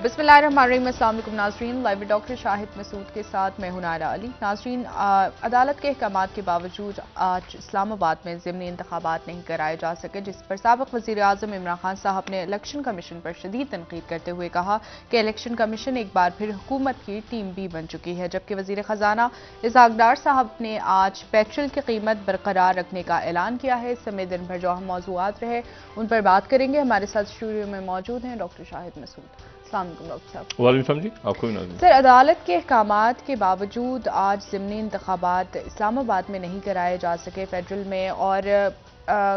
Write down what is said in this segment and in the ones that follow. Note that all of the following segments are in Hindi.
बिस्मिल्लाहिर्रहमानिर्रहीम। अस्सलाम वालेकुम नाज़रीन, लाइव डॉक्टर शाहिद मसूद के साथ मैं हूं नायरा अली। नाज़रीन, अदालत के अहकामात के बावजूद आज इस्लामाबाद में ज़िमनी इंतखाबात नहीं कराए जा सके, जिस पर साबिक़ वज़ीर आज़म इमरान खान साहब ने इलेक्शन कमीशन पर शदीद तनकीद करते हुए कहा कि इलेक्शन कमीशन एक बार फिर हुकूमत की टीम भी बन चुकी है। जबकि वज़ीर ख़जाना इसहाक़ डार साहब ने आज पेट्रोल की कीमत बरकरार रखने का ऐलान किया है। इस समय दिन भर जो अहम मौज़ूआत रहे उन पर बात करेंगे। हमारे साथ स्टूडियो में मौजूद हैं डॉक्टर शाहिद मसूद। डॉक्टर साहब। वालेकुम जी, आपको भी नाज़रीन। सर, अदालत के अहकामात के बावजूद आज ज़िमनी इंतखाबात इस्लामाबाद में नहीं कराए जा सके फेडरल में, और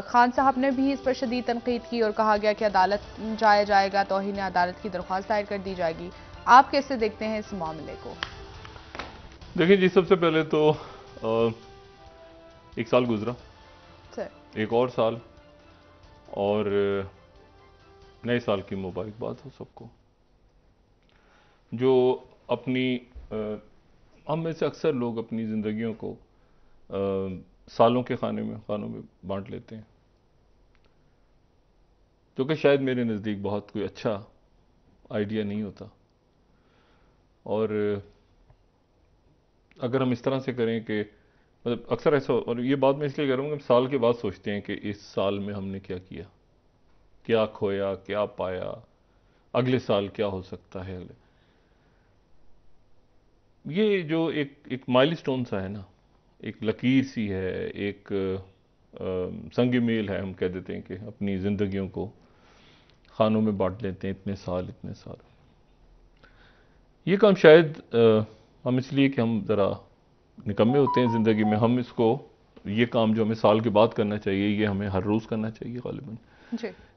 खान साहब ने भी इस पर शदीद तनकीद की और कहा गया कि अदालत जाया जाएगा, तौहीन अदालत की दरख्वास्त दायर कर दी जाएगी। आप कैसे देखते हैं इस मामले को? देखिए जी, सबसे पहले तो एक साल गुजरा सर, एक और साल, और नए साल की मुबारकबाद हो सबको। जो अपनी हम में से अक्सर लोग अपनी ज़िंदगियों को सालों के खानों में बांट लेते हैं, जो कि शायद मेरे नज़दीक बहुत कोई अच्छा आइडिया नहीं होता। और अगर हम इस तरह से करें कि मतलब अक्सर ऐसा, और ये बात मैं इसलिए कर रहा हूँ कि हम साल के बाद सोचते हैं कि इस साल में हमने क्या किया, क्या खोया, क्या पाया, अगले साल क्या हो सकता है। ये जो एक माइलस्टोन सा है ना, एक लकीर सी है, एक संग मील है। हम कह देते हैं कि अपनी ज़िंदगियों को खानों में बांट लेते हैं, इतने साल इतने साल। ये काम शायद हम इसलिए कि हम ज़रा निकम्मे होते हैं ज़िंदगी में, हम इसको, ये काम जो हमें साल के बाद करना चाहिए, ये हमें हर रोज़ करना चाहिए गालिबन।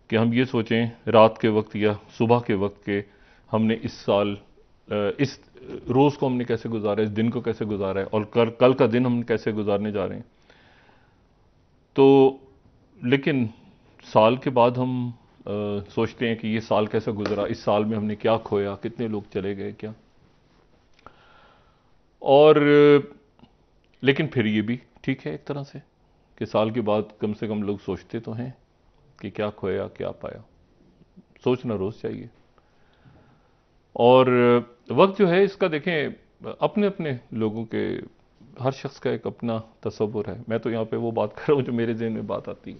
कि हम ये सोचें रात के वक्त या सुबह के वक्त के हमने इस साल इस रोज़ को हमने कैसे गुजारा, इस दिन को कैसे गुजारा है, और कल का दिन हम कैसे गुजारने जा रहे हैं। तो लेकिन साल के बाद हम सोचते हैं कि ये साल कैसा गुजरा, इस साल में हमने क्या खोया, कितने लोग चले गए क्या। और लेकिन फिर ये भी ठीक है एक तरह से कि साल के बाद कम से कम लोग सोचते तो हैं कि क्या खोया क्या पाया। सोचना रोज़ चाहिए। और वक्त जो है इसका देखें, अपने अपने लोगों के, हर शख्स का एक अपना तसव्वुर है। मैं तो यहाँ पे वो बात कर रहा हूँ जो मेरे ज़हन में बात आती है।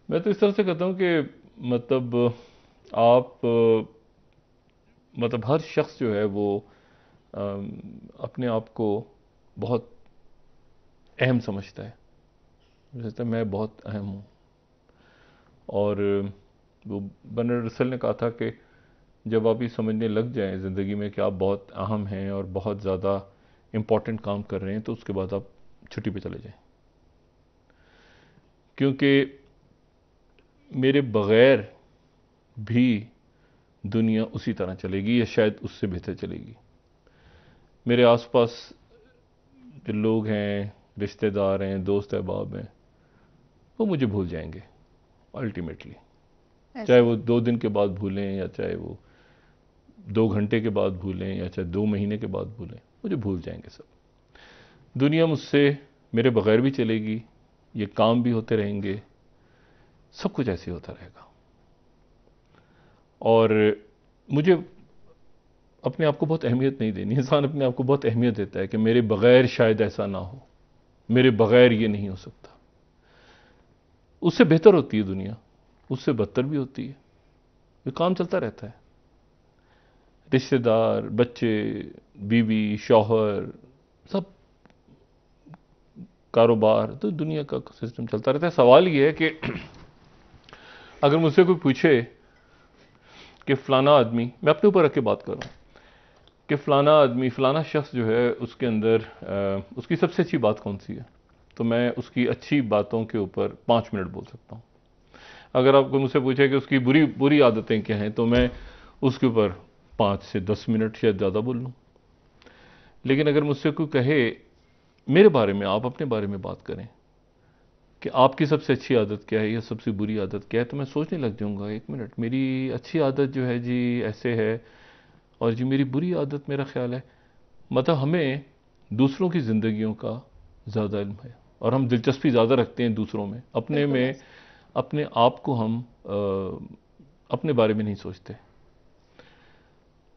मैं तो इस तरह से कहता हूँ कि मतलब आप मतलब हर शख्स जो है वो अपने आप को बहुत अहम समझता है, जैसे मैं बहुत अहम हूँ। और वो बर्नार्ड रसल ने कहा था कि जब आप ये समझने लग जाएं ज़िंदगी में कि आप बहुत अहम हैं और बहुत ज़्यादा इम्पॉर्टेंट काम कर रहे हैं, तो उसके बाद आप छुट्टी पे चले जाएं, क्योंकि मेरे बग़ैर भी दुनिया उसी तरह चलेगी या शायद उससे बेहतर चलेगी। मेरे आसपास जो लोग हैं, रिश्तेदार हैं, दोस्त अहबाब हैं, वो मुझे भूल जाएंगे अल्टीमेटली। चाहे वो 2 दिन के बाद भूलें, या चाहे वो 2 घंटे के बाद भूलें, या चाहे 2 महीने के बाद भूलें, मुझे भूल जाएंगे सब। दुनिया मुझसे मेरे बग़ैर भी चलेगी, ये काम भी होते रहेंगे, सब कुछ ऐसे होता रहेगा। और मुझे अपने आप को बहुत अहमियत नहीं देनी। इंसान अपने आप को बहुत अहमियत देता है कि मेरे बग़ैर शायद ऐसा ना हो, मेरे बग़ैर ये नहीं हो सकता। उससे बेहतर होती है दुनिया, उससे बदतर भी होती है। ये काम चलता रहता है। रिश्तेदार, बच्चे, बीवी, शौहर, सब, कारोबार, तो दुनिया का सिस्टम चलता रहता है। सवाल ये है कि अगर मुझसे कोई पूछे कि फ़लाना आदमी, मैं अपने ऊपर रख के बात कर रहा हूँ, कि फ़लाना आदमी, फ़लाना शख्स जो है उसके अंदर उसकी सबसे अच्छी बात कौन सी है, तो मैं उसकी अच्छी बातों के ऊपर 5 मिनट बोल सकता हूँ। अगर आपको मुझसे पूछे कि उसकी बुरी आदतें क्या हैं, तो मैं उसके ऊपर 5 से 10 मिनट शायद ज़्यादा बोल लूँ। लेकिन अगर मुझसे कोई कहे मेरे बारे में, आप अपने बारे में बात करें कि आपकी सबसे अच्छी आदत क्या है या सबसे बुरी आदत क्या है, तो मैं सोचने लग जाऊँगा 1 मिनट। मेरी अच्छी आदत जो है जी ऐसे है, और जी मेरी बुरी आदत मेरा ख्याल है, मतलब हमें दूसरों की ज़िंदगियों का ज़्यादा इल्म है, और हम दिलचस्पी ज़्यादा रखते हैं दूसरों में, अपने में, अपने आप को हम अपने बारे में नहीं सोचते।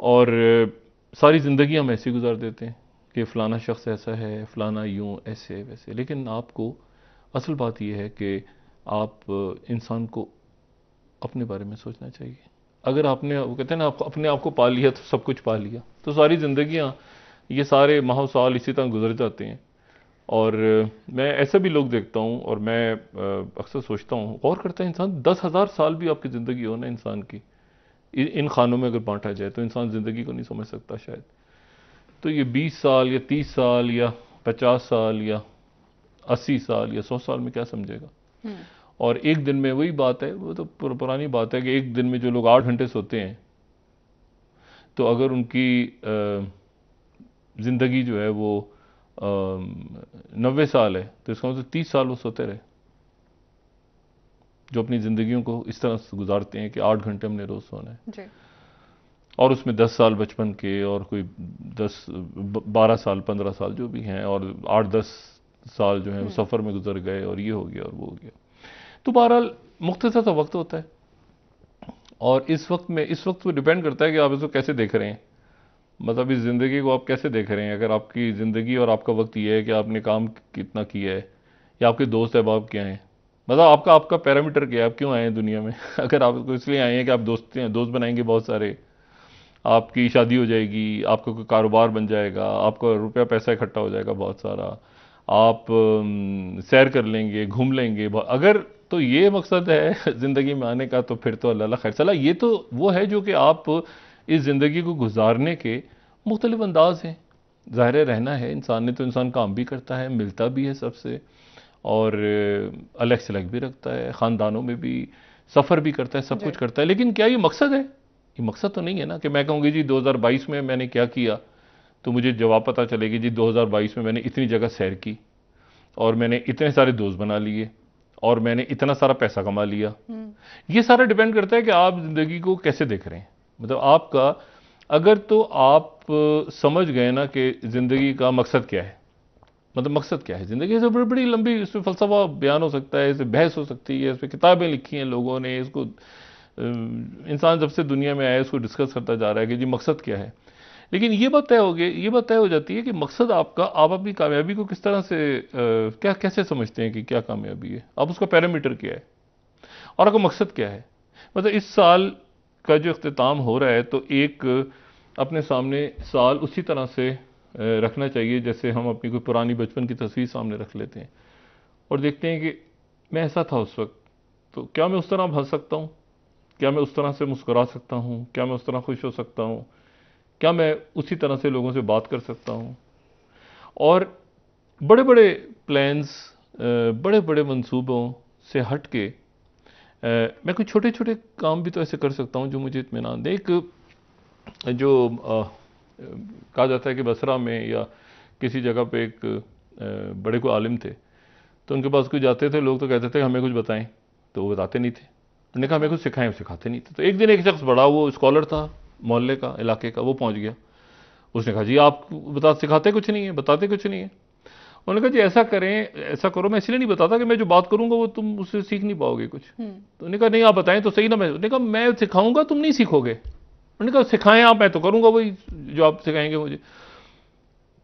और सारी ज़िंदगी हम ऐसे गुजार देते हैं कि फ़लाना शख्स ऐसा है, फ़लाना यूँ ऐसे वैसे। लेकिन आपको असल बात यह है कि आप इंसान को अपने बारे में सोचना चाहिए। अगर आपने, वो कहते हैं ना, आप अपने आप को पा लिया तो सब कुछ पा लिया। तो सारी ज़िंदगियाँ, ये सारे माह साल इसी तरह गुजर जाते हैं। और मैं ऐसे भी लोग देखता हूँ, और मैं अक्सर सोचता हूँ, गौर करता है इंसान, 10,000 साल भी आपकी ज़िंदगी हो ना इंसान की, इन खानों में अगर बांटा जाए तो इंसान ज़िंदगी को नहीं समझ सकता शायद। तो ये 20 साल या 30 साल या 50 साल या 80 साल या 100 साल में क्या समझेगा। और एक दिन में, वही बात है, वो तो पुरानी बात है कि एक दिन में जो लोग 8 घंटे सोते हैं, तो अगर उनकी ज़िंदगी जो है वो 90 साल है, तो इसका मतलब 30 साल वो सोते रहे, जो अपनी ज़िंदगियों को इस तरह से गुजारते हैं कि 8 घंटे हमने रोज़ सोना है जी। और उसमें 10 साल बचपन के, और कोई 12 साल 15 साल जो भी हैं, और 8-10 साल जो हैं वो सफ़र में गुजर गए, और ये हो गया और वो हो गया। तो बहरहाल मुख्तसर सा वक्त होता है, और इस वक्त वो डिपेंड करता है कि आप इसको कैसे देख रहे हैं। मतलब इस ज़िंदगी को आप कैसे देख रहे हैं। अगर आपकी ज़िंदगी और आपका वक्त ये है कि आपने काम कितना किया है, या आपके दोस्त अहबाब क्या हैं, मतलब आपका पैरामीटर क्या है, आप क्यों आए हैं दुनिया में। अगर आप इसलिए आए हैं कि आप दोस्त बनाएंगे बहुत सारे, आपकी शादी हो जाएगी, आपका कोई कारोबार बन जाएगा, आपका रुपया पैसा इकट्ठा हो जाएगा बहुत सारा, आप सैर कर लेंगे, घूम लेंगे, अगर तो ये मकसद है ज़िंदगी में आने का, तो फिर तो अल्लाह खैर चला। ये तो वो है जो कि आप इस ज़िंदगी को गुजारने के मुख्तलिफ अंदाज हैं। ज़ाहिर है, रहना है इंसान ने, तो इंसान काम भी करता है, मिलता भी है सबसे, और अलग सलग भी रखता है, ख़ानदानों में भी सफ़र भी करता है, सब कुछ करता है। लेकिन क्या ये मकसद है? ये मकसद तो नहीं है ना कि मैं कहूँगी जी 2022 में मैंने क्या किया, तो मुझे जवाब पता चलेगी जी 2022 में मैंने इतनी जगह सैर की, और मैंने इतने सारे दोस्त बना लिए, और मैंने इतना सारा पैसा कमा लिया। ये सारा डिपेंड करता है कि आप ज़िंदगी को कैसे देख रहे हैं। मतलब आपका, अगर तो आप समझ गए ना कि ज़िंदगी का मकसद क्या है, मतलब मकसद क्या है ज़िंदगी से, बड़ी बड़ी लंबी इसमें फ़लसफ़ा बयान हो सकता है, इसमें बहस हो सकती है, इस पर किताबें लिखी हैं लोगों ने, इसको इंसान जब से दुनिया में आया इसको डिस्कस करता जा रहा है कि जी मकसद क्या है। लेकिन ये बात तय हो जाती है कि मकसद आपका, आप अपनी कामयाबी को किस तरह से क्या कैसे समझते हैं कि क्या कामयाबी है, आप उसका पैरामीटर क्या है, और आपका मकसद क्या है। मतलब इस साल का जो इख्तिताम हो रहा है, तो एक अपने सामने साल उसी तरह से रखना चाहिए जैसे हम अपनी कोई पुरानी बचपन की तस्वीर सामने रख लेते हैं, और देखते हैं कि मैं ऐसा था उस वक्त, तो क्या मैं उस तरह हंस सकता हूँ, क्या मैं उस तरह से मुस्कुरा सकता हूँ, क्या मैं उस तरह खुश हो सकता हूँ, क्या मैं उसी तरह से लोगों से बात कर सकता हूँ। और बड़े बड़े प्लान्स, बड़े बड़े मंसूबों से हट के मैं कुछ छोटे छोटे काम भी तो ऐसे कर सकता हूँ जो मुझे इत्मीनान दे। एक जो कहा जाता है कि बसरा में या किसी जगह पे एक बड़े को आलिम थे, तो उनके पास कोई जाते थे लोग, तो कहते थे हमें कुछ बताएं, तो वो बताते नहीं थे। उन्होंने कहा हमें कुछ सिखाएं, वो सिखाते नहीं थे। तो एक दिन एक शख्स, बड़ा वो स्कॉलर था मोहल्ले का, इलाके का, वो पहुंच गया। उसने कहा जी आप सिखाते कुछ नहीं है, बताते कुछ नहीं है। उन्होंने कहा जी ऐसा करें, ऐसा करो, मैं इसलिए नहीं बताता कि मैं जो बात करूंगा वो तुम उससे सीख नहीं पाओगे कुछ। तो उन्होंने कहा नहीं आप बताएं तो सही ना। उन्होंने कहा मैं सिखाऊंगा तुम नहीं सीखोगे। उन्होंने कहा सिखाएं आप, मैं तो करूंगा वही जो आप सिखाएंगे मुझे।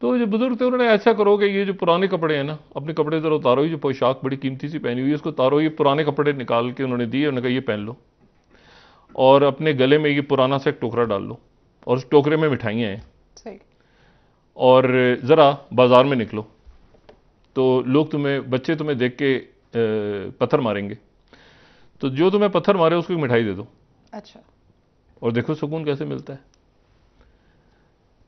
तो जो बुजुर्ग थे उन्होंने ऐसा करो कि ये जो पुराने कपड़े हैं ना, अपने कपड़े जरा उतारो, ये जो पोशाक बड़ी कीमती सी पहनी हुई है इसको उतारो, ये पुराने कपड़े निकाल के उन्होंने दिए। उन्होंने कहा ये पहन लो, और अपने गले में ये पुराना सा एक टोकरा डाल लो, और उस टोकरे में मिठाइयाँ हैं, सही। और ज़रा बाजार में निकलो, तो लोग तुम्हें, बच्चे तुम्हें देख के पत्थर मारेंगे, तो जो तुम्हें पत्थर मारे उसको एक मिठाई दे दो। अच्छा। और देखो सुकून कैसे मिलता है।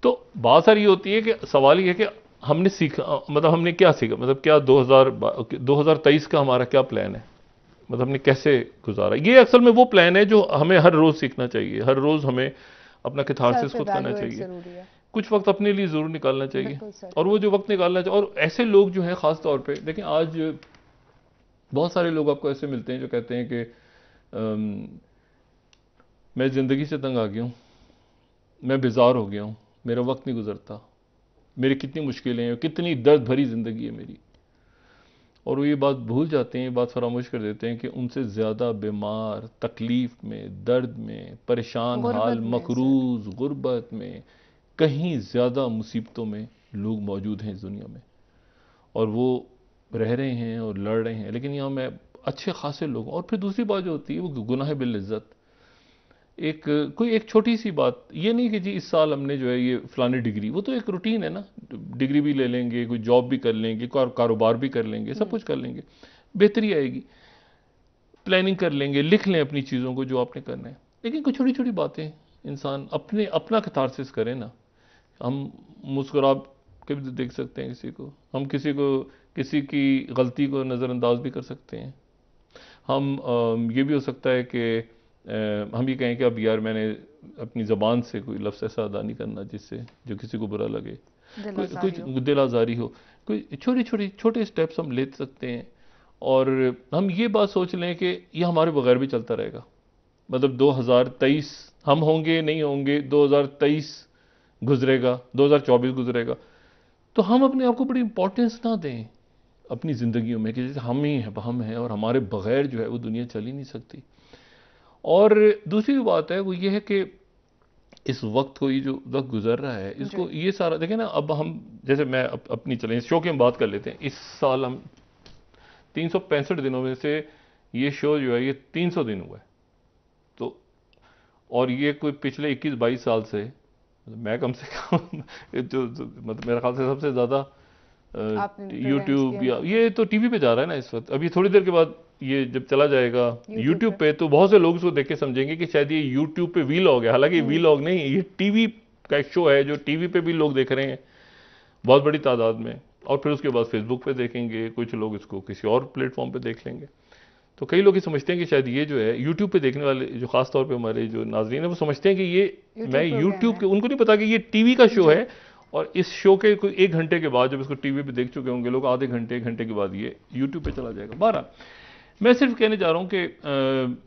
तो बात सारी ये होती है कि सवाल ये है कि हमने सीखा, मतलब हमने क्या सीखा, मतलब क्या 2023 का हमारा क्या प्लान है, मतलब हमने कैसे गुजारा। ये असल में वो प्लान है जो हमें हर रोज़ सीखना चाहिए। हर रोज़ हमें अपना कैथारसिस खुद करना चाहिए, कुछ वक्त अपने लिए ज़रूर निकालना चाहिए। और वो जो वक्त निकालना चाहिए, और ऐसे लोग जो हैं ख़ास तौर पे देखें, आज बहुत सारे लोग आपको ऐसे मिलते हैं जो कहते हैं कि मैं ज़िंदगी से तंग आ गया हूँ, मैं बेजार हो गया हूँ, मेरा वक्त नहीं गुजरता, मेरी कितनी मुश्किलें हैं, कितनी दर्द भरी ज़िंदगी है मेरी। और वो ये बात भूल जाते हैं, ये बात फरामोश कर देते हैं कि उनसे ज़्यादा बीमार, तकलीफ़ में, दर्द में, परेशान हाल, गुर्बत में सर। मकरूज़, गुर्बत में, कहीं ज़्यादा मुसीबतों में लोग मौजूद हैं इस दुनिया में, और वो रह रहे हैं और लड़ रहे हैं। लेकिन यहाँ मैं अच्छे खासे लोग, और फिर दूसरी बात जो होती है वो गुनाह बिल इज़्ज़त। कोई एक छोटी सी बात, ये नहीं कि जी इस साल हमने जो है ये फलानी डिग्री, वो तो एक रूटीन है ना, डिग्री भी ले लेंगे, कोई जॉब भी कर लेंगे, कारोबार भी कर लेंगे, सब कुछ कर लेंगे, बेहतरी आएगी, प्लानिंग कर लेंगे, लिख लें अपनी चीज़ों को जो आपने करना है। लेकिन कुछ छोटी छोटी बातें इंसान अपना कैथारसिस करे ना। हम मुस्कुरा के भी देख सकते हैं किसी को, हम किसी की गलती को नज़रअंदाज भी कर सकते हैं। हम ये भी हो सकता है कि हम ये कहें कि अब यार मैंने अपनी ज़बान से कोई लफ्ज़ ऐसा अदा नहीं करना जिससे जो किसी को बुरा लगे, कुछ दिल आज़ारी हो, कोई छोटे स्टेप्स हम ले सकते हैं। और हम ये बात सोच लें कि ये हमारे बगैर भी चलता रहेगा। मतलब 2023 हम होंगे नहीं होंगे, 2023 गुजरेगा, 2024 गुजरेगा, तो हम अपने आप को बड़ी इंपॉर्टेंस ना दें अपनी ज़िंदगियों में कि जैसे हम हैं और हमारे बगैर जो है वो दुनिया चल ही नहीं सकती। और दूसरी बात है वो ये है कि इस वक्त को, ये जो वक्त गुजर रहा है, इसको ये सारा देखें ना। अब हम जैसे मैं अपनी चलें इस शो की हम बात कर लेते हैं। इस साल हम 365 दिनों में से ये शो जो है ये 300 दिन हुआ है। तो और ये कोई पिछले 21-22 साल से मैं कम से कम मतलब मेरे ख्याल से सबसे ज़्यादा यूट्यूब या ये तो टीवी पे जा रहा है ना इस वक्त। अभी थोड़ी देर के बाद ये जब चला जाएगा यूट्यूब पे, तो बहुत से लोग इसको देख के समझेंगे कि शायद ये यूट्यूब पे वीलॉग है। हालांकि वीलॉग नहीं, ये टीवी का एक शो है जो टीवी पे भी लोग देख रहे हैं बहुत बड़ी तादाद में, और फिर उसके बाद फेसबुक पे देखेंगे, कुछ लोग इसको किसी और प्लेटफॉर्म पे देख लेंगे। तो कई लोग ये समझते हैं कि शायद ये जो है यूट्यूब पे देखने वाले, जो खास तौर पे हमारे जो नाज़रीन है, वो समझते हैं कि ये मैं यूट्यूब के, उनको नहीं पता कि ये टीवी का शो है। और इस शो के कोई 1 घंटे के बाद जब इसको टीवी पे देख चुके होंगे लोग, आधे घंटे 1 घंटे के बाद ये यूट्यूब पे चला जाएगा। 12 मैं सिर्फ कहने जा रहा हूँ कि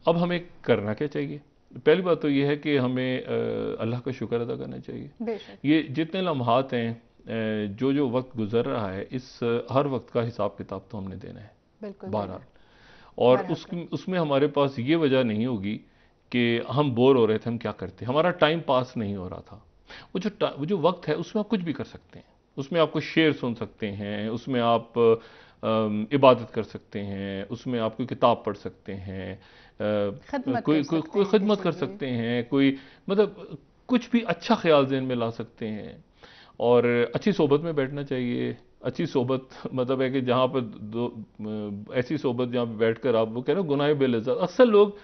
अब हमें करना क्या चाहिए। पहली बात तो ये है कि हमें अल्लाह का शुक्र अदा करना चाहिए। ये जितने लम्हात हैं, जो वक्त गुजर रहा है, इस हर वक्त का हिसाब किताब तो हमने देना है बहरहाल। और उसमें हमारे पास ये वजह नहीं होगी कि हम बोर हो रहे थे, हम क्या करते, हमारा टाइम पास नहीं हो रहा था। वो जो वक्त है उसमें आप कुछ भी कर सकते हैं। उसमें आप कोई शेर सुन सकते हैं, उसमें आप इबादत कर सकते हैं, उसमें आप कोई किताब पढ़ सकते हैं, कोई खिदमत कर सकते हैं, कोई मतलब कुछ भी अच्छा ख्याल ज़हन में ला सकते हैं। और अच्छी सोबत में बैठना चाहिए। अच्छी सोबत मतलब है कि जहाँ पर ऐसी सोबत जहाँ पर बैठ कर आप, वो कह रहे हो गुनाह बेलज़्ज़त, अक्सर लोग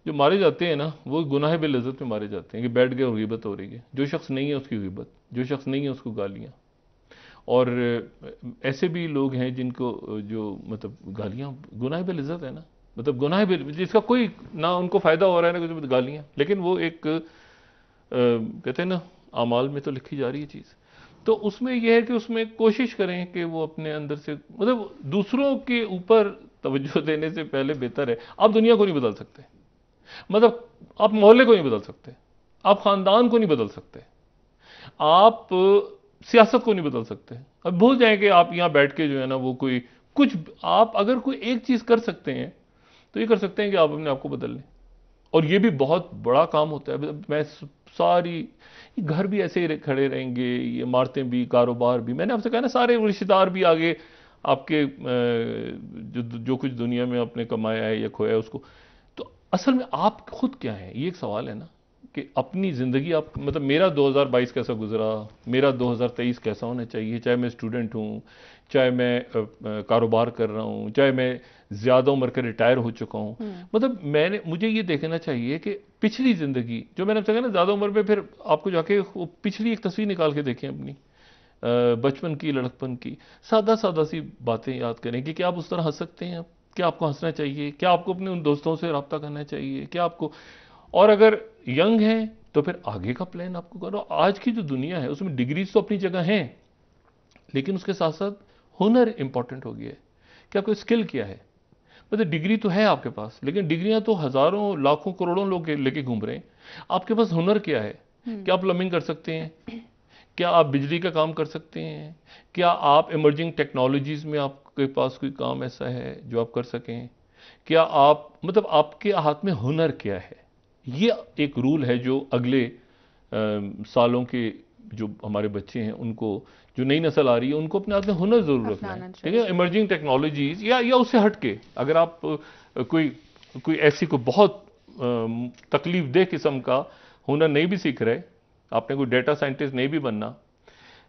जो मारे जाते हैं ना वो गुनाह बेलज़्ज़त में मारे जाते हैं कि बैठ गए और ग़ीबत हो रही है। जो शख्स नहीं है उसकी ग़ीबत, जो शख्स नहीं है उसको गालियाँ। और ऐसे भी लोग हैं जिनको जो मतलब गालियाँ गुनाह बेलज़्ज़त है ना, मतलब गुनाह जिसका कोई ना उनको फ़ायदा हो रहा है ना कुछ, गालियाँ, लेकिन वो एक कहते हैं ना आमाल में तो लिखी जा रही है चीज़। तो उसमें यह है कि उसमें कोशिश करें कि वो अपने अंदर से, मतलब दूसरों के ऊपर तवज्जो देने से पहले बेहतर है। आप दुनिया को नहीं बदल सकते, मतलब आप मोहल्ले को नहीं बदल सकते, आप ख़ानदान को नहीं बदल सकते, आप सियासत को नहीं बदल सकते। अब भूल जाएं कि आप यहाँ बैठ के जो है ना वो कोई कुछ, आप अगर कोई एक चीज़ कर सकते हैं तो ये कर सकते हैं कि आप अपने आप को बदल लें। और ये भी बहुत बड़ा काम होता है। मैं सारी घर भी ऐसे ही खड़े रहेंगे, ये इमारतें भी, कारोबार भी, मैंने आपसे कहा ना सारे रिश्तेदार भी आगे आपके जो कुछ दुनिया में आपने कमाया है या खोया है उसको। तो असल में आप खुद क्या हैं, ये एक सवाल है ना कि अपनी ज़िंदगी आप, मतलब मेरा 2022 कैसा गुजरा, मेरा 2023 कैसा होना चाहिए, चाहे मैं स्टूडेंट हूँ, चाहे मैं कारोबार कर रहा हूँ, चाहे मैं ज़्यादा उम्र के रिटायर हो चुका हूँ। मतलब मुझे ये देखना चाहिए कि पिछली ज़िंदगी जो मैंने आपसे कहा ना, ज़्यादा उम्र में फिर आपको जाके पिछली एक तस्वीर निकाल के देखें अपनी बचपन की, लड़कपन की, सादा सादा सी बातें याद करें कि क्या आप उस तरह हंस सकते हैं, क्या आपको हंसना चाहिए, क्या आपको अपने उन दोस्तों से रब्ता करना चाहिए, क्या आपको, और अगर यंग हैं तो फिर आगे का प्लान आपको करो। आज की जो दुनिया है उसमें डिग्रीज तो अपनी जगह हैं, लेकिन उसके साथ साथ हुनर इंपॉर्टेंट हो गया है कि आपको स्किल क्या है। मतलब डिग्री तो है आपके पास, लेकिन डिग्रियां तो हजारों लाखों करोड़ों लोग लेके घूम रहे हैं। आपके पास हुनर क्या है? क्या आप प्लम्बिंग कर सकते हैं? क्या आप बिजली का काम कर सकते हैं? क्या आप इमर्जिंग टेक्नोलॉजीज़ में आपके पास कोई काम ऐसा है जो आप कर सकें? क्या आप मतलब आपके हाथ में हुनर क्या है? ये एक रूल है जो अगले सालों के जो हमारे बच्चे हैं उनको, जो नई नस्ल आ रही है उनको अपने हाथ में हुनर ज़रूर रखना है, ठीक है? इमर्जिंग टेक्नोलॉजीज़ या उससे हट के अगर आप कोई कोई ऐसी कोई बहुत तकलीफ दे किस्म का हुनर नहीं भी सीख रहे, आपने कोई डेटा साइंटिस्ट नहीं भी बनना,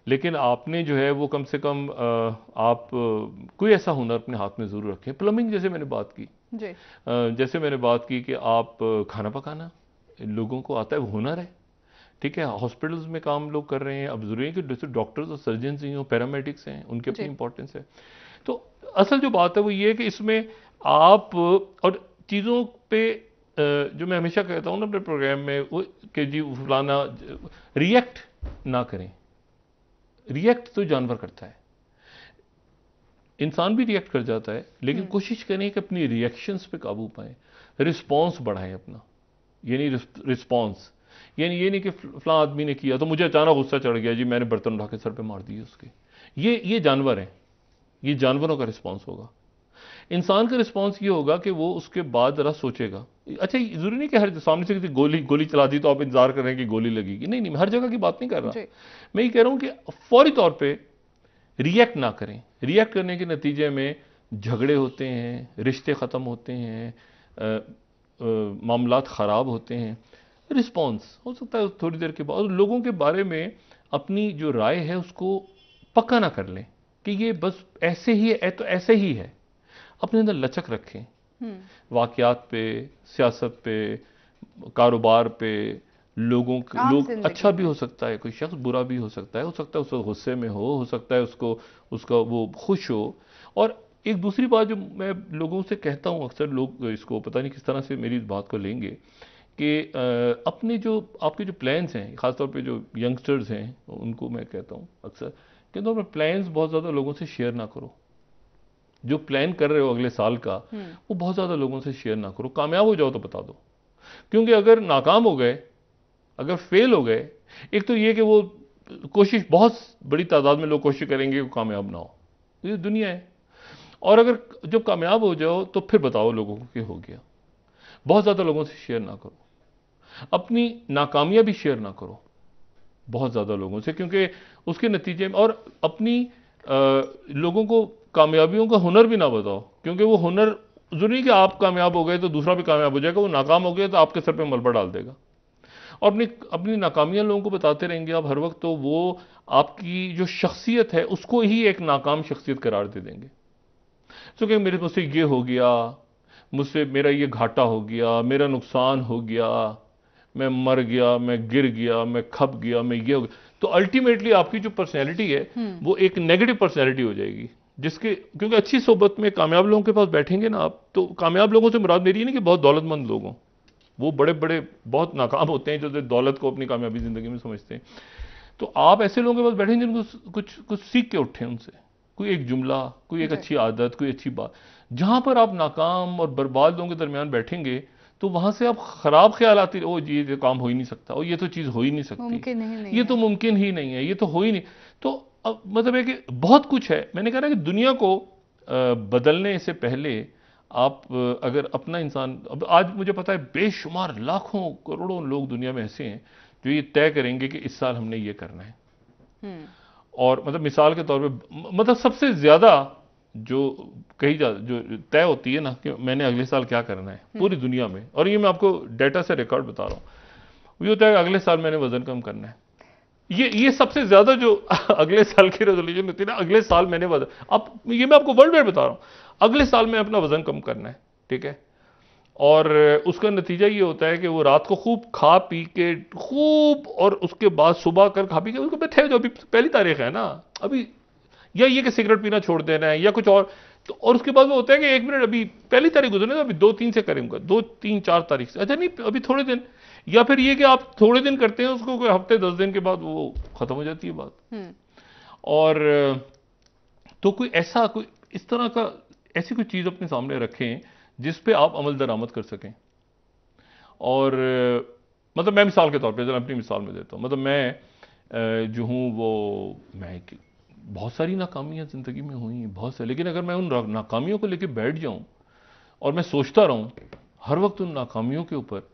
लेकिन आपने जो है वो कम से कम आप कोई ऐसा हुनर अपने हाथ में ज़रूर रखें। प्लम्बिंग जैसे मैंने बात की जी। जैसे मैंने बात की कि आप खाना पकाना लोगों को आता है, वो हुनर है, ठीक है? हॉस्पिटल्स में काम लोग कर रहे हैं, अब ज़रूरी है कि जैसे डॉक्टर्स और सर्जन्स ही हों, पैरामेडिक्स हैं, उनकी अपनी इंपॉर्टेंस है। तो असल जो बात है वो ये है कि इसमें आप और चीज़ों पे जो मैं हमेशा कहता हूँ ना अपने प्रोग्राम में वो कि जी फलाना रिएक्ट ना करें। रिएक्ट तो जानवर करता है, इंसान भी रिएक्ट कर जाता है, लेकिन कोशिश करें कि अपनी रिएक्शंस पे काबू पाएं, रिस्पॉन्स बढ़ाएं अपना, यानी रिस्पॉन्स, यानी ये नहीं कि फलां आदमी ने किया तो मुझे अचानक गुस्सा चढ़ गया जी मैंने बर्तन उठा के सर पे मार दिए उसके। ये जानवर हैं, ये जानवरों का रिस्पॉन्स होगा। इंसान का रिस्पॉन्स ये होगा कि वो उसके बाद जरा सोचेगा। अच्छा जरूरी नहीं कि हर सामने से किसी गोली चला दी तो आप इंतजार कर रहे हैं कि गोली लगेगी, नहीं मैं हर जगह की बात नहीं कर रहा, मैं ये कह रहा हूं कि फौरी तौर पर रिएक्ट ना करें। रिएक्ट करने के नतीजे में झगड़े होते हैं, रिश्ते ख़त्म होते हैं, मामलात ख़राब होते हैं। रिस्पॉन्स हो सकता है थोड़ी देर के बाद, और लोगों के बारे में अपनी जो राय है उसको पक्का ना कर लें कि ये बस ऐसे ही है तो ऐसे ही है। अपने अंदर लचक रखें, वाक़यात पे, सियासत पे, कारोबार पे, लोग अच्छा भी हो सकता है, कोई शख्स बुरा भी हो सकता है उसको गुस्से में हो सकता है उसका वो खुश हो। और एक दूसरी बात जो मैं लोगों से कहता हूँ, अक्सर लोग इसको पता नहीं किस तरह से मेरी इस बात को लेंगे कि अपने जो आपके जो प्लान्स हैं, ख़ासतौर पे जो यंगस्टर्स हैं उनको मैं कहता हूँ अक्सर कि तो अपने प्लान्स बहुत ज़्यादा लोगों से शेयर ना करो। जो प्लान कर रहे हो अगले साल का वो बहुत ज़्यादा लोगों से शेयर ना करो। कामयाब हो जाओ तो बता दो, क्योंकि अगर नाकाम हो गए, अगर फेल हो गए, एक तो ये कि वो कोशिश बहुत बड़ी तादाद में लोग कोशिश करेंगे कि कामयाब ना हो, ये दुनिया है। और अगर जब कामयाब हो जाओ तो फिर बताओ लोगों को कि हो गया। बहुत ज़्यादा लोगों से शेयर ना करो, अपनी नाकामियां भी शेयर ना करो बहुत ज़्यादा लोगों से, क्योंकि उसके नतीजे में, और अपनी लोगों को कामयाबियों का हुनर भी ना बताओ, क्योंकि वो हुनर जरूरी कि आप कामयाब हो गए तो दूसरा भी कामयाब हो जाएगा, वो नाकाम हो गया तो आपके सर पे मलबा डाल देगा। और अपनी अपनी नाकामियां लोगों को बताते रहेंगे आप हर वक्त, तो वो आपकी जो शख्सियत है उसको ही एक नाकाम शख्सियत करार दे देंगे। तो कि मेरे मुझसे ये हो गया, मुझसे मेरा ये घाटा हो गया, मेरा नुकसान हो गया, मैं मर गया, मैं गिर गया, मैं खप गया, मैं ये हो गया, तो अल्टीमेटली आपकी जो पर्सनैलिटी है वो एक नेगेटिव पर्सनैलिटी हो जाएगी। जिसके क्योंकि अच्छी सोबत में कामयाब लोगों के पास बैठेंगे ना आप, तो कामयाब लोगों से मुराद मेरी नहीं कि बहुत दौलतमंद लोग हों, वो बड़े बड़े बहुत नाकाम होते हैं जो दौलत को अपनी कामयाबी ज़िंदगी में समझते हैं। तो आप ऐसे लोगों के पास बैठेंगे जिनको कुछ कुछ सीख के उठें उनसे, कोई एक जुमला, कोई एक अच्छी आदत, कोई अच्छी बात। जहां पर आप नाकाम और बर्बाद लोगों के दरमियान बैठेंगे तो वहां से आप खराब ख्याल आते, ओ जी ये काम हो ही नहीं सकता, ओ ये तो चीज़ हो ही नहीं सकती, ये तो मुमकिन ही नहीं है, ये तो हो ही नहीं। तो अब मतलब है कि बहुत कुछ है। मैंने कहा कि दुनिया को बदलने से पहले आप अगर अपना इंसान, अब आज मुझे पता है बेशुमार लाखों करोड़ों लोग दुनिया में ऐसे हैं जो ये तय करेंगे कि इस साल हमने ये करना है। और मतलब मिसाल के तौर पे मतलब सबसे ज़्यादा जो जो तय होती है ना कि मैंने अगले साल क्या करना है पूरी दुनिया में, और ये मैं आपको डेटा से रिकॉर्ड बता रहा हूँ, ये होता है अगले साल मैंने वजन कम करना है। ये सबसे ज्यादा जो अगले साल की रेजोल्यूशन होती है ना, अगले साल मैंने वजन, अब ये मैं आपको वर्ल्ड वाइड बता रहा हूँ, अगले साल में अपना वजन कम करना है, ठीक है। और उसका नतीजा ये होता है कि वो रात को खूब खा पी के खूब, और उसके बाद सुबह कर खा पी के उसको बैठे, जो अभी पहली तारीख है ना अभी, या ये कि सिगरेट पीना छोड़ देना है या कुछ और, तो और उसके बाद वो होता है कि 1 मिनट अभी पहली तारीख गुजरने, तो अभी 2-3 से करूंगा, 2-3-4 तारीख से, अच्छा नहीं अभी थोड़े दिन, या फिर ये कि आप थोड़े दिन करते हैं उसको, कोई हफ्ते 10 दिन के बाद वो खत्म हो जाती है बात। और तो कोई इस तरह का ऐसी कोई चीज अपने सामने रखें जिस पे आप अमल दरामद कर सकें। और मतलब मैं मिसाल के तौर पे, जरा अपनी मिसाल में देता हूँ, मतलब मैं जो हूँ वो मैं बहुत सारी नाकामियाँ ज़िंदगी में हुई हैं, बहुत सारी, लेकिन अगर मैं उन नाकामियों को लेकर बैठ जाऊँ और मैं सोचता रहूँ हर वक्त उन नाकामियों के ऊपर,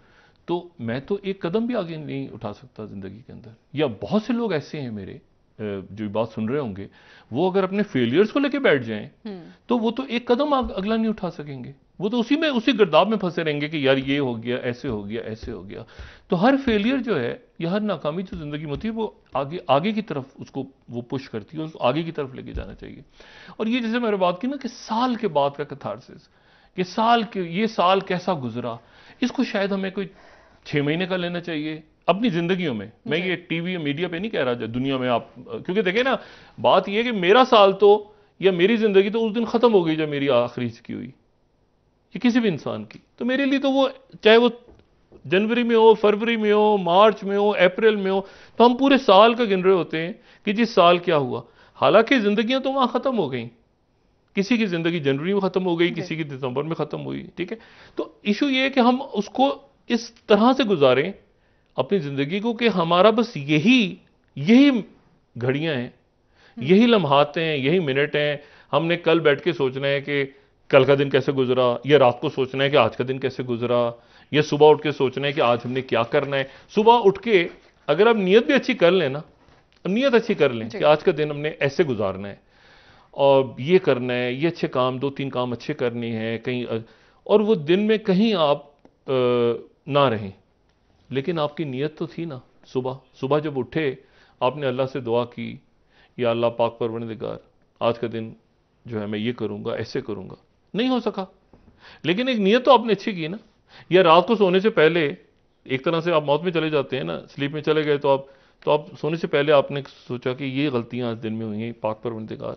तो मैं तो एक कदम भी आगे नहीं उठा सकता ज़िंदगी के अंदर। या बहुत से लोग ऐसे हैं मेरे जो बात सुन रहे होंगे, वो अगर अपने फेलियर्स को लेके बैठ जाएं तो वो तो एक कदम अगला नहीं उठा सकेंगे, वो तो उसी गर्दाब में फंसे रहेंगे कि यार ये हो गया, ऐसे हो गया, ऐसे हो गया। तो हर फेलियर जो है या हर नाकामी जो ज़िंदगी में होती है वो आगे की तरफ उसको वो पुश करती है, उसको आगे की तरफ लेके जाना चाहिए। और ये जैसे मैंने बात की ना कि साल के बाद का कैथारसिस, कि ये साल कैसा गुजरा, इसको शायद हमें कोई 6 महीने का लेना चाहिए अपनी जिंदगियों में। मैं ये टीवी मीडिया पे नहीं कह रहा दुनिया में आप, क्योंकि देखिए ना, बात ये है कि मेरा साल तो या मेरी जिंदगी तो उस दिन खत्म हो गई जब मेरी आखिरी की हुई, ये किसी भी इंसान की। तो मेरे लिए तो वो, चाहे वो जनवरी में हो, फरवरी में हो, मार्च में हो, अप्रैल में हो, तो हम पूरे साल का गिन रहे होते हैं कि जिस साल क्या हुआ। हालांकि जिंदगियां तो वहां खत्म हो गई, किसी की जिंदगी जनवरी में खत्म हो गई, किसी की दिसंबर में खत्म हुई, ठीक है। तो इशू ये है कि हम उसको इस तरह से गुजारें अपनी जिंदगी को कि हमारा बस यही घड़ियां हैं, यही लम्हात हैं, यही मिनट हैं। हमने कल बैठ के सोचना है कि कल का दिन कैसे गुजरा, या रात को सोचना है कि आज का दिन कैसे गुजरा, या सुबह उठ के सोचना है कि आज हमने क्या करना है। सुबह उठ के अगर आप नीयत भी अच्छी कर लें ना, नीयत अच्छी कर लें कि आज का दिन हमने ऐसे गुजारना है और ये करना है, ये अच्छे काम, 2-3 काम अच्छे करने हैं कहीं, और वो दिन में कहीं आप ना रहें, लेकिन आपकी नीयत तो थी ना। सुबह जब उठे आपने अल्लाह से दुआ की, या अल्लाह पाक परवरदिगार आज का दिन जो है मैं ये करूंगा, ऐसे करूंगा। नहीं हो सका, लेकिन एक नीयत तो आपने अच्छी की ना। या रात को सोने से पहले, एक तरह से आप मौत में चले जाते हैं ना, स्लीप में चले गए, तो आप सोने से पहले आपने सोचा कि ये गलतियां आज दिन में हुई हैं, पाक परवरदिगार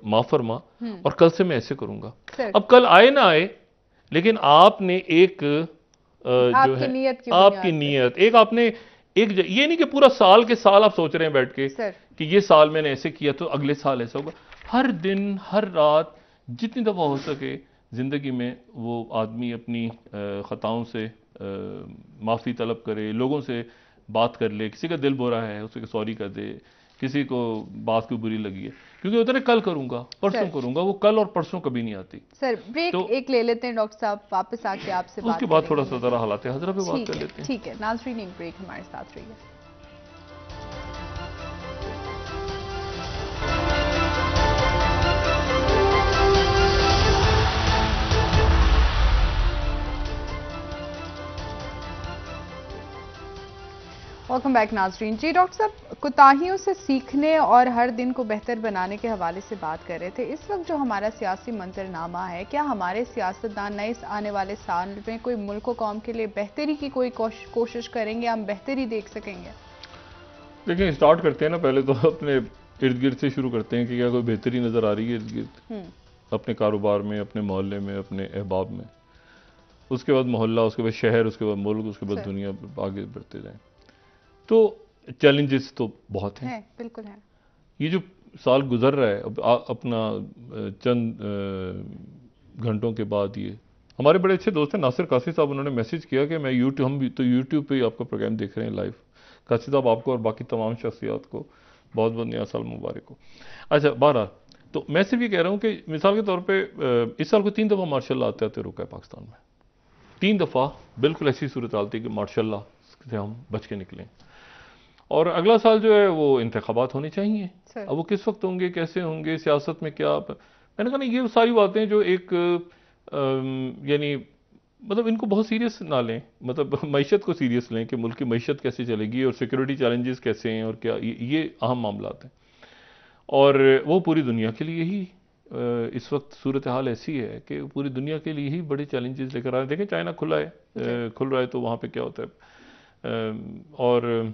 माफ फरमा, और कल से मैं ऐसे करूंगा। अब कल आए ना आए, लेकिन आपने एक जो है आपकी नीयत, एक आपने एक ये नहीं कि पूरा साल के साल आप सोच रहे हैं बैठ के कि ये साल मैंने ऐसे किया तो अगले साल ऐसा होगा। हर दिन हर रात जितनी दफा हो सके जिंदगी में वो आदमी अपनी खताओं से माफी तलब करे, लोगों से बात कर ले, किसी का दिल बुरा है उसे सॉरी कर दे, किसी को बात कोई बुरी लगी है, क्योंकि होता है कल करूंगा, परसों करूंगा, वो कल और परसों कभी नहीं आती। सर ब्रेक तो एक ले लेते हैं डॉक्टर साहब, वापस आके आपसे उसके बाद थोड़ा सा जरा हालात हजरा पे बात कर लेते हैं। ठीक है नाज़रीन, एक ब्रेक हमारे साथ रहिए। वेलकम बैक नाजरीन। जी डॉक्टर साहब, कोताहियों से सीखने और हर दिन को बेहतर बनाने के हवाले से बात कर रहे थे। इस वक्त जो हमारा सियासी मंजरनामा है, क्या हमारे सियासतदान नए आने वाले साल में कोई मुल्क व कौम के लिए बेहतरी की कोई कोशिश करेंगे, हम बेहतरी देख सकेंगे? देखिए, स्टार्ट करते हैं ना, पहले तो अपने इर्द गिर्द से शुरू करते हैं कि क्या कोई बेहतरी नजर आ रही है इर्द गिर्द, अपने कारोबार में, अपने मोहल्ले में, अपने अहबाब में। उसके बाद मोहल्ला, उसके बाद शहर, उसके बाद मुल्क, उसके बाद दुनिया, आगे बढ़ते जाएं। तो चैलेंजेस तो बहुत हैं, बिल्कुल है। ये जो साल गुजर रहा है, अपना चंद घंटों के बाद, ये हमारे बड़े अच्छे दोस्त हैं नासिर कासी साहब, उन्होंने मैसेज किया कि मैं हम भी तो यूट्यूब पे ही आपका प्रोग्राम देख रहे हैं लाइव। कासी साहब, आपको और बाकी तमाम शख्सियात को बहुत बहुत नया साल मुबारक हो। अच्छा, 12 तो मैं सिर्फ ये कह रहा हूँ कि मिसाल के तौर पर इस साल को 3 दफ़ा मार्शल आते आते रुका है पाकिस्तान में। 3 दफ़ा बिल्कुल ऐसी सूरत हाल थी कि मार्शल से हम बच के निकलें। और अगला साल जो है वो इंतखाबात होने चाहिए। अब वो किस वक्त होंगे, कैसे होंगे, सियासत में क्या, मैंने कहा नहीं, ये सारी बातें जो एक यानी मतलब इनको बहुत सीरियस ना लें, मतलब मईशत को सीरियस लें कि मुल्क की मईशत कैसे चलेगी और सिक्योरिटी चैलेंजेस कैसे हैं और क्या, ये अहम मामला हैं। और वो पूरी दुनिया के लिए ही इस वक्त सूरत हाल ऐसी है कि पूरी दुनिया के लिए ही बड़े चैलेंजेस लेकर आ रहे हैं। देखें, चाइना खुल रहा है तो वहाँ पे क्या होता है, और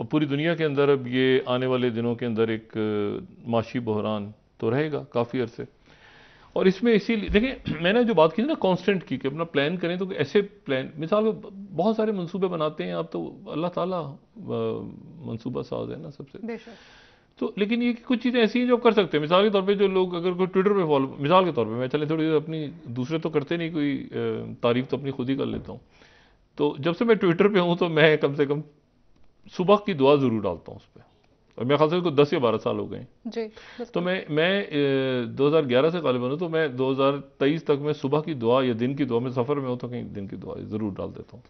पूरी दुनिया के अंदर अब ये आने वाले दिनों के अंदर एक माशी बहरान तो रहेगा काफ़ी अरसे। और इसमें इसीलिए देखिए, मैंने जो बात की थी ना कांस्टेंट की, कि अपना प्लान करें, तो ऐसे प्लान, मिसाल बहुत सारे मंसूबे बनाते हैं आप, तो अल्लाह ताला मंसूबा साज है ना सबसे। तो लेकिन ये कुछ चीज़ें ऐसी हैं जो कर सकते हैं। मिसाल के तौर पे जो लोग अगर कोई ट्विटर पे फॉलो, मिसाल के तौर पे मैं चले थोड़ी देर अपनी, दूसरे तो करते नहीं, कोई तारीफ तो अपनी खुद ही कर लेता हूँ। तो जब से मैं ट्विटर पे हूँ तो मैं कम से कम सुबह की दुआ ज़रूर डालता हूँ उस पर, और मेरे ख्याल से को 10 या 12 साल हो गए जी। तो मैं 2011 से गालिबन हूँ, तो मैं 2023 तक मैं सुबह की दुआ या दिन की दुआ में सफ़र में हो तो कहीं दिन की दुआ ज़रूर डाल देता हूँ।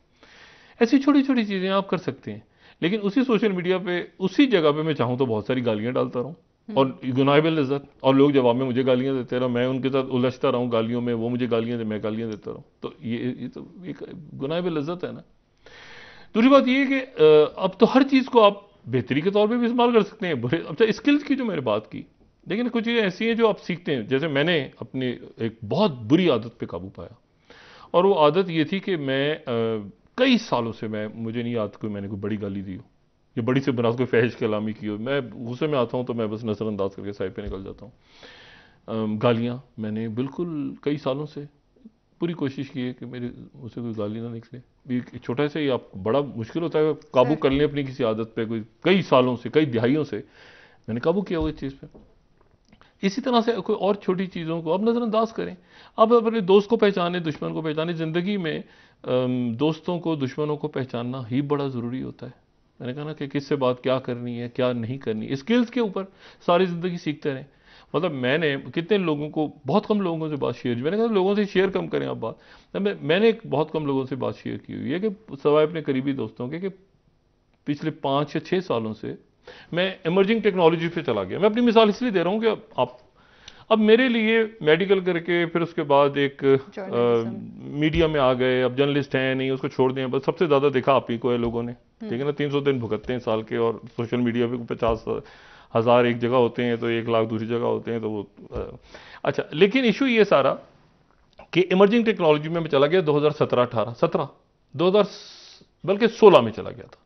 ऐसी छोटी छोटी चीज़ें आप कर सकते हैं, लेकिन उसी सोशल मीडिया पे उसी जगह पे मैं चाहूँ तो बहुत सारी गालियाँ डालता रहूँ और गुनाहिबल इज़्ज़त, और लोग जवाब में मुझे गालियाँ देते रहो, मैं उनके साथ उलझता रहूँ गालियों में, वो मुझे गालियाँ दे, मैं गालियाँ देता रहूँ, तो ये तो एक गुनाहिबल इज़्ज़त है ना। दूसरी बात ये है कि अब तो हर चीज़ को आप बेहतरी के तौर पे भी इस्तेमाल कर सकते हैं, बुरे। अच्छा, स्किल्स की जो मैंने बात की, लेकिन कुछ चीज़ें ऐसी हैं जो आप सीखते हैं। जैसे मैंने अपनी एक बहुत बुरी आदत पे काबू पाया, और वो आदत ये थी कि मैं कई सालों से मुझे नहीं याद कोई मैंने कोई बड़ी गाली दी हो या बड़ी से बना कोई फहश कलामी की हो। मैं गुस्से में आता हूँ तो मैं बस नज़रअंदाज करके साइड पे निकल जाता हूँ। गालियाँ मैंने बिल्कुल कई सालों से पूरी कोशिश की है कि मेरे मुझसे कोई गाली ना निकले। एक छोटा सा ही आप बड़ा मुश्किल होता है काबू कर लें अपनी किसी आदत पे, कोई कई सालों से कई दिहाइयों से मैंने काबू किया हुआ इस चीज़ पे। इसी तरह से कोई और छोटी चीज़ों को आप नज़रअंदाज करें। आप अपने दोस्त को पहचाने, दुश्मन को पहचाने। ज़िंदगी में दोस्तों को, दुश्मनों को पहचानना ही बड़ा ज़रूरी होता है। मैंने कहा ना कि किससे बात क्या करनी है, क्या नहीं करनी, स्किल्स के ऊपर सारी ज़िंदगी सीखते रहें। मतलब मैंने कितने लोगों को, बहुत कम लोगों से बात शेयर, मैंने कहा लोगों से शेयर कम करें आप बात। मैंने बहुत कम लोगों से बात शेयर की हुई है कि सवाए अपने करीबी दोस्तों के, कि पिछले 5 या 6 सालों से मैं इमर्जिंग टेक्नोलॉजी पे चला गया। मैं अपनी मिसाल इसलिए दे रहा हूँ कि आप अब मेरे लिए मेडिकल करके फिर उसके बाद एक मीडिया में आ गए, अब जर्नलिस्ट हैं नहीं, उसको छोड़ दें, बस सबसे ज़्यादा देखा आप ही को है लोगों ने, ठीक है ना। 300 दिन भुगतते हैं साल के, और सोशल मीडिया पे 50,000 एक जगह होते हैं तो 1 लाख दूसरी जगह होते हैं, तो वो अच्छा। लेकिन इशू ये सारा कि इमर्जिंग टेक्नोलॉजी में मैं चला गया 2017 बल्कि 16 में चला गया था।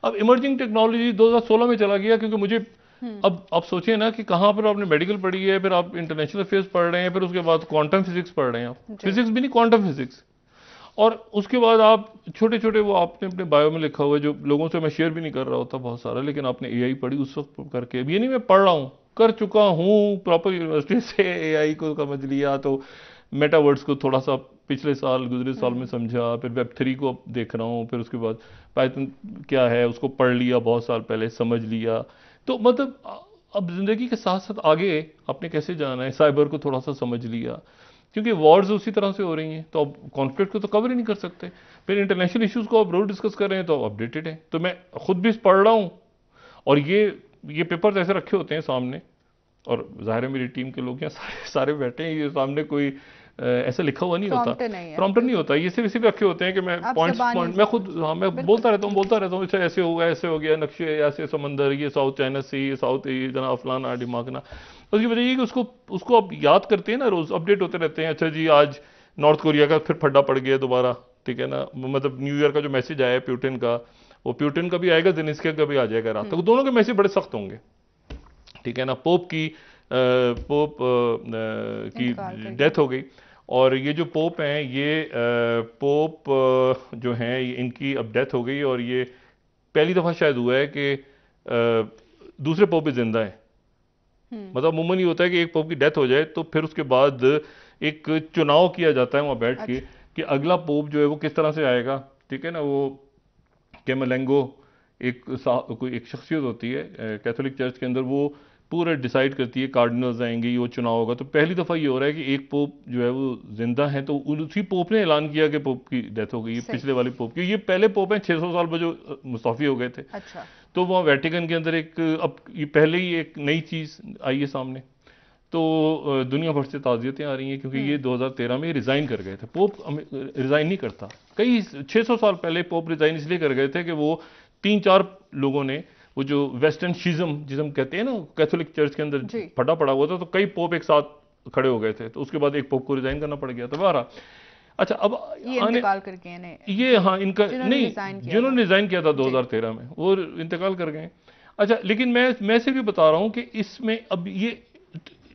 अब इमर्जिंग टेक्नोलॉजी 2016 में चला गया क्योंकि मुझे अब आप सोचिए ना कि कहाँ पर आपने मेडिकल पढ़ी है, फिर आप इंटरनेशनल अफेयर्स पढ़ रहे हैं, फिर उसके बाद क्वांटम फिजिक्स पढ़ रहे हैं, आप फिजिक्स भी नहीं क्वांटम फिजिक्स, और उसके बाद आप छोटे छोटे वो आपने अपने बायो में लिखा हुआ है जो लोगों से मैं शेयर भी नहीं कर रहा होता बहुत सारा, लेकिन आपने एआई पढ़ी उस वक्त करके। अब ये नहीं मैं पढ़ रहा हूँ, कर चुका हूँ प्रॉपर यूनिवर्सिटी से, एआई को समझ लिया, तो मेटावर्ड्स को थोड़ा सा पिछले साल गुजरे साल में समझा, फिर वेब3 को अब देख रहा हूँ, फिर उसके बाद पाइथन क्या है उसको पढ़ लिया बहुत साल पहले, समझ लिया। तो मतलब अब जिंदगी के साथ साथ आगे आपने कैसे जाना है, साइबर को थोड़ा सा समझ लिया, क्योंकि वॉर्स उसी तरह से हो रही हैं, तो अब कॉन्फ्लिक्ट को तो कवर ही नहीं कर सकते। फिर इंटरनेशनल इश्यूज को आप रोज डिस्कस कर रहे हैं तो अपडेटेड है। तो मैं खुद भी पढ़ रहा हूँ, और ये पेपर्स ऐसे रखे होते हैं सामने, और जाहिर है मेरी टीम के लोग यहाँ सारे बैठे हैं, ये सामने कोई ऐसा लिखा हुआ नहीं होता, प्रॉम्प्टर नहीं होता, ये सिर्फ रखे होते हैं कि मैं पॉइंट्स मैं खुद मैं बोलता रहता हूँ इसे ऐसे होगा, ऐसे हो गया, नक्शे ऐसे, समंदर, ये साउथ चाइना सी, ये साउथ, ये जना फलाना डिमागना। उसकी वजह ये कि उसको आप याद करते हैं ना, रोज अपडेट होते रहते हैं। अच्छा जी, आज नॉर्थ कोरिया का फिर फड्डा पड़ गया दोबारा, ठीक है ना। मतलब न्यू ईयर का जो मैसेज आया प्यूटिन का, वो प्यूटिन का भी आएगा, जेलेंस्की का भी आ जाएगा रात तक, दोनों के मैसेज बड़े सख्त होंगे, ठीक है ना। पोप की डेथ हो गई, और ये जो पोप हैं, ये पोप जो हैं, इनकी अब डेथ हो गई, और ये पहली दफ़ा शायद हुआ है कि दूसरे पोप भी जिंदा है। मतलब अमूमन ये होता है कि एक पोप की डेथ हो जाए तो फिर उसके बाद एक चुनाव किया जाता है वहाँ बैठ के कि अगला पोप जो है वो किस तरह से आएगा, ठीक है ना। वो कैमलेंगो कोई एक शख्सियत होती है कैथोलिक चर्च के अंदर, वो पूरा डिसाइड करती है, कार्डिनल्स आएंगे, ये वो चुनाव होगा। तो पहली दफ़ा ये हो रहा है कि एक पोप जो है वो जिंदा है, तो उसी पोप ने ऐलान किया कि पोप की डेथ हो गई, पिछले वाले पोप की। ये पहले पोप हैं 600 साल में जो मुस्तफी हो गए थे। अच्छा। तो वहाँ वेटिकन के अंदर अब ये पहले ही एक नई चीज़ आई है सामने, तो दुनिया भर से ताज़ियतें आ रही हैं, क्योंकि ये 2013 में रिज़ाइन कर गए थे। पोप रिज़ाइन नहीं करता, कई 600 साल पहले पोप रिज़ाइन इसलिए कर गए थे कि वो 3-4 लोगों ने वो जो वेस्टर्न शिज्म कहते हैं ना, कैथोलिक चर्च के अंदर फटा पड़ा हुआ था, तो कई पोप एक साथ खड़े हो गए थे, तो उसके बाद एक पोप को रिज़ाइन करना पड़ गया था बारह। अच्छा, अब ये इंतकाल कर गए, ये हाँ, इनका नहीं, जिन्होंने रिज़ाइन किया था 2013 में वो इंतकाल कर गए। अच्छा, लेकिन मैं से भी बता रहा हूँ कि इसमें अब ये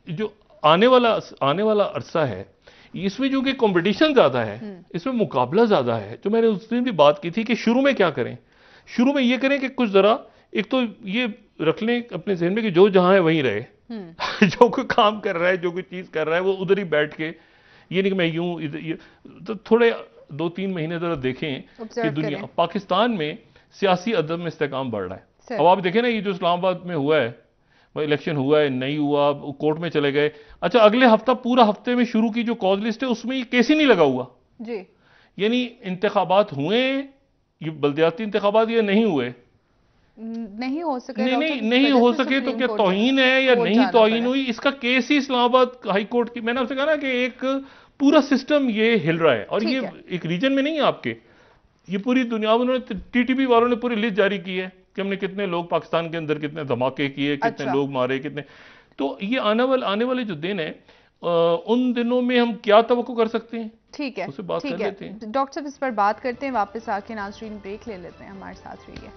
जो आने वाला अरसा है, इसमें जो कि कंपटीशन ज़्यादा है, इसमें मुकाबला ज़्यादा है। जो मैंने उस दिन भी बात की थी कि शुरू में क्या करें, शुरू में ये करें कि कुछ ज़रा एक तो ये रख लें अपने जहन में कि जो जहां है वहीं रहे। जो कोई काम कर रहा है, जो कोई चीज़ कर रहा है, वो उधर ही बैठ के, ये नहीं कि मैं यूं तो थोड़े 2-3 महीने ज़रा देखें कि दुनिया, पाकिस्तान में सियासी अदम में इस्तेकाम बढ़ रहा है। सर। अब आप देखें ना, ये जो इस्लामाबाद में हुआ है, इलेक्शन हुआ है नहीं हुआ, कोर्ट में चले गए, अच्छा अगले हफ्ता पूरा हफ्ते में शुरू की जो कॉज लिस्ट है उसमें ये केस ही नहीं लगा हुआ जी। यानी इंतखाबात हुए, ये बल्दियाती इंतखाबात ये नहीं हुए, नहीं हो सके, नहीं हो सके तो क्या तौहीन है या नहीं तौहीन हुई, इसका केस ही इस्लामाबाद हाई कोर्ट की। मैंने आपसे कहा ना कि एक पूरा सिस्टम ये हिल रहा है, और ये एक रीजन में नहीं है आपके, ये पूरी दुनिया में। उन्होंने टीटीपी वालों ने पूरी लिस्ट जारी की है कि हमने कितने लोग पाकिस्तान के अंदर कितने धमाके किए, कितने लोग मारे, कितने। तो ये आने वाले जो दिन है उन दिनों में हम क्या तवक्को कर सकते हैं, ठीक है, उससे बात कर लेते हैं। डॉक्टर साहब इस पर बात करते हैं, वापस आके नाज़रीन ब्रेक ले लेते हैं, हमारे साथ रहिए।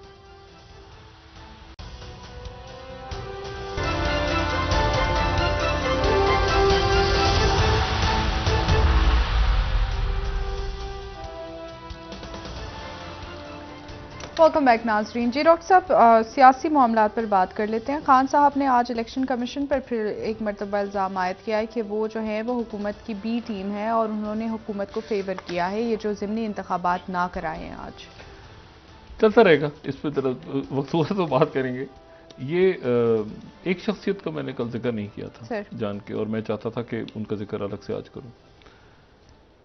वेलकम बैक नाज़रीन। जी डॉक्टर साहब, सियासी मामलात पर बात कर लेते हैं। खान साहब ने आज इलेक्शन कमीशन पर फिर एक मरतबा इल्ज़ाम आयद किया है कि वो जो है वो हुकूमत की बी टीम है और उन्होंने हुकूमत को फेवर किया है, ये जो ज़िमनी इंतखाबात ना कराए हैं। आज चलता रहेगा, इस पर तरह वक्त हुआ तो बात करेंगे। ये एक शख्सियत का मैंने कल जिक्र नहीं किया था जान के, और मैं चाहता था कि उनका जिक्र अलग से आज करूँ।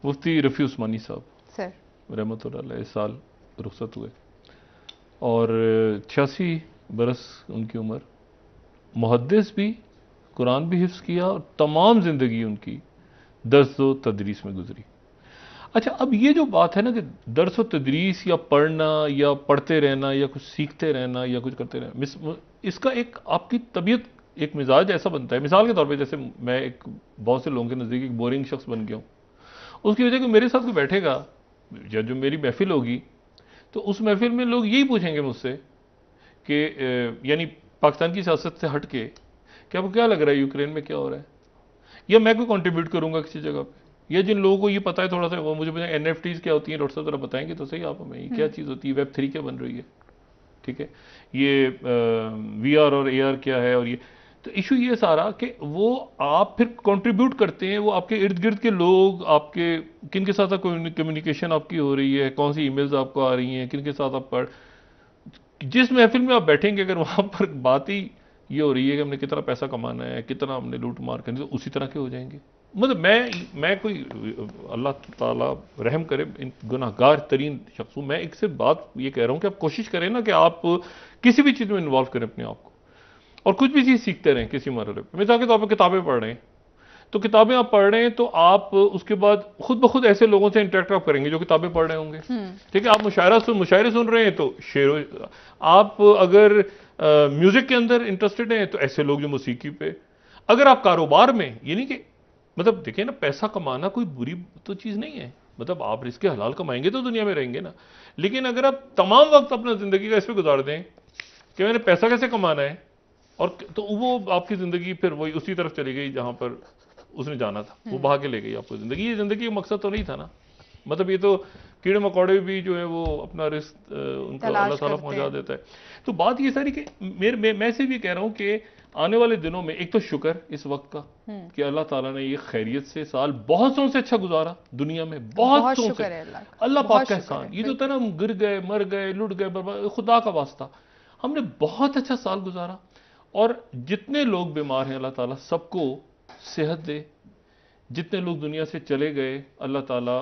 मुफ्ती रफ़ी उस्मानी साहब सर रहमतुल्लाह अलैह इस साल रुखसत हुए और 86 बरस उनकी उम्र, मुहद्दिस भी, कुरान भी हिफ्ज़ किया और तमाम ज़िंदगी उनकी दर्स व तदरीस में गुजरी। अच्छा, अब ये जो बात है ना कि दर्स व तदरीस या पढ़ना या पढ़ते रहना या कुछ सीखते रहना या कुछ करते रहना, इसका एक आपकी तबीयत, एक मिजाज ऐसा बनता है। मिसाल के तौर पे जैसे मैं एक बहुत से लोगों के नज़दीक एक बोरिंग शख्स बन गया हूँ, उसकी वजह कि मेरे साथ कोई बैठेगा या जो मेरी महफिल होगी तो उस महफिल में लोग यही पूछेंगे मुझसे कि यानी पाकिस्तान की सियासत से हट के कि आपको क्या लग रहा है यूक्रेन में क्या हो रहा है, या मैं कोई कंट्रीब्यूट करूंगा किसी जगह पे, या जिन लोगों को ये पता है थोड़ा सा वो मुझे NFTs क्या होती हैं, डॉक्टर साहब जरा बताएंगे तो सही आप हमें, ये क्या चीज़ होती है, Web3 क्या बन रही है, ठीक है, ये VR और AR क्या है, और ये तो इशू ये सारा कि वो आप फिर कंट्रीब्यूट करते हैं, वो आपके इर्द गिर्द के लोग, आपके किन के साथ कम्युनिकेशन आपकी हो रही है, कौन सी ईमेल्स आपको आ रही हैं, किन के साथ आप पढ़, जिस महफिल में आप बैठेंगे अगर वहाँ पर बात ही ये हो रही है कि हमने कितना पैसा कमाना है, कितना हमने लूट मार करनी, तो उसी तरह के हो जाएंगे। मतलब मैं कोई अल्लाह ताला रहम करे इन गुनाहगार तरीन शख्स हूँ, मैं एक सिर्फ बात ये कह रहा हूँ कि आप कोशिश करें ना कि आप किसी भी चीज़ में इन्वॉल्व करें अपने आप को, और कुछ भी चीज़ सीखते रहें किसी मरहले पर। मिसाल के तौर पर किताबें पढ़ रहे हैं, तो किताबें आप पढ़ रहे हैं तो आप उसके बाद खुद ब खुद ऐसे लोगों से इंटरेक्ट आप करेंगे जो किताबें पढ़ रहे होंगे, ठीक है। आप मुशायरे सुन रहे हैं तो शेर, आप अगर म्यूजिक के अंदर इंटरेस्टेड हैं तो ऐसे लोग जो मौसीकी पे, अगर आप कारोबार में, यानी कि मतलब देखिए ना, पैसा कमाना कोई बुरी तो चीज़ नहीं है, मतलब आप रिस्क हलाल कमाएंगे तो दुनिया में रहेंगे ना, लेकिन अगर आप तमाम वक्त अपना ज़िंदगी का इस पर गुजार दें कि मैंने पैसा कैसे कमाना है, और तो वो आपकी ज़िंदगी फिर वही उसी तरफ चली गई जहाँ पर उसने जाना था, वो बहा के ले गई आपको ज़िंदगी। ये ज़िंदगी का मकसद तो नहीं था ना, मतलब ये तो कीड़े मकोड़े भी जो है वो अपना रिस्क उनको अल्लाह ताला पहुंचा देता है। तो बात ये सारी कि मैं से भी कह रहा हूँ कि आने वाले दिनों में एक तो शुक्र इस वक्त का कि अल्लाह ताला ने ये खैरियत से साल बहुत सौ से अच्छा गुजारा दुनिया में, बहुत सौ से, अल्लाह पाक का एहसान। ये तो था ना हम गिर गए, मर गए, लुट गए, बर्बाद, खुदा का वास्ता, हमने बहुत अच्छा साल गुजारा। और जितने लोग बीमार हैं अल्लाह ताला सबको सेहत दे, जितने लोग दुनिया से चले गए अल्लाह ताला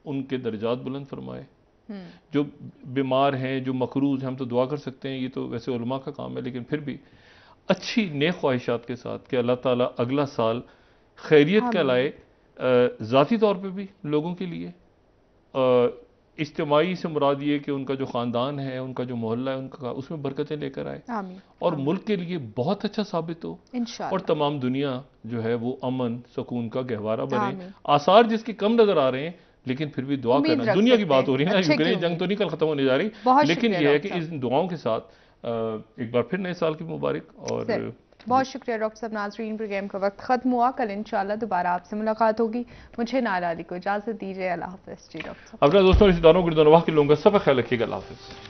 उनके दर्जात बुलंद फरमाए, जो बीमार हैं, जो मकरूज हैं, हम तो दुआ कर सकते हैं, ये तो वैसे उलमा का काम है, लेकिन फिर भी अच्छी नेक ख्वाहिशात के साथ कि अल्लाह ताला अगला साल खैरियत का लाए, ज़ाती तौर पे भी लोगों के लिए, इज्तिमाई से मुराद ये कि उनका जो ख़ानदान है, उनका जो मोहल्ला है, उनका उसमें बरकतें लेकर आए और मुल्क के लिए बहुत अच्छा साबित हो, और तमाम दुनिया जो है वो अमन सुकून का गहवारा बने। आसार जिसके कम नजर आ रहे हैं, लेकिन फिर भी दुआ करना, दुनिया की बात हो रही है ना, यूक्रेन जंग तो नहीं कल खत्म होने जा रही, लेकिन यह है कि इन दुआओं के साथ एक बार फिर नए साल की मुबारक। और बहुत शुक्रिया डॉक्टर साहब। नाज़रीन, प्रोग्राम का वक्त खत्म हुआ, कल इंशाल्लाह दोबारा आपसे मुलाकात होगी। मुझे नाला अली को इजाजत दीजिए, अल्लाह हाफ़िज़। जी डॉक्टर साहब, अपने दोस्तों, रिश्तेदारों, गुरदानवाह के लोगों का सब ख्याल रखिएगा, अल्लाह हाफ़िज़।